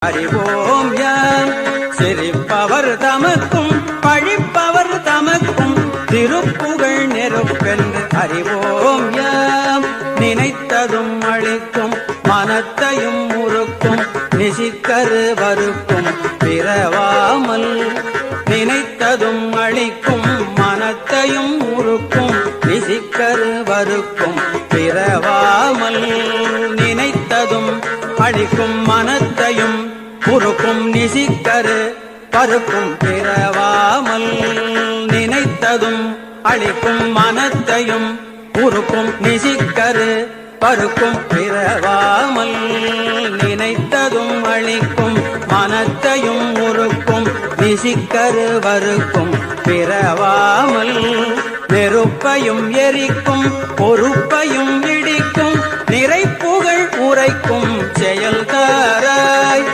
அறிவோம் யாம் சிரிப்பவர் தமக்கும் பழிப்பவர் தமக்கும் திருப்புகழ் நெருப்பென்று அறிவோம் யாம் நினைத்ததும் அளிக்கும் மனத்தையும் முறுக்கும் நிசிக்கரு வருக்கும் பிறவாமல் நினைத்ததும் அளிக்கும் மனத்தையும் முறுக்கும் நிசிக்கரு வருக்கும் பிறவாமல் நினைத்ததும் அளிக்கும் மனத்தையும் முறுக்கும் நிசிக்கரு பருக்கும் பிறவாமல் நினைத்ததும் அளிக்கும் மனத்தையும் முறுக்கும் நிசிக்கரு பருக்கும் பிறவாமல் நினைத்ததும் அளிக்கும் மனத்தையும் முறுக்கும் நிசிக்கரு வருக்கும் பிறவாமல் நெருப்பையும் எரிக்கும் பொறுப்பையும் இடிக்கும் நிறைப்புகழ் உரைக்கும் செயல் தாராய்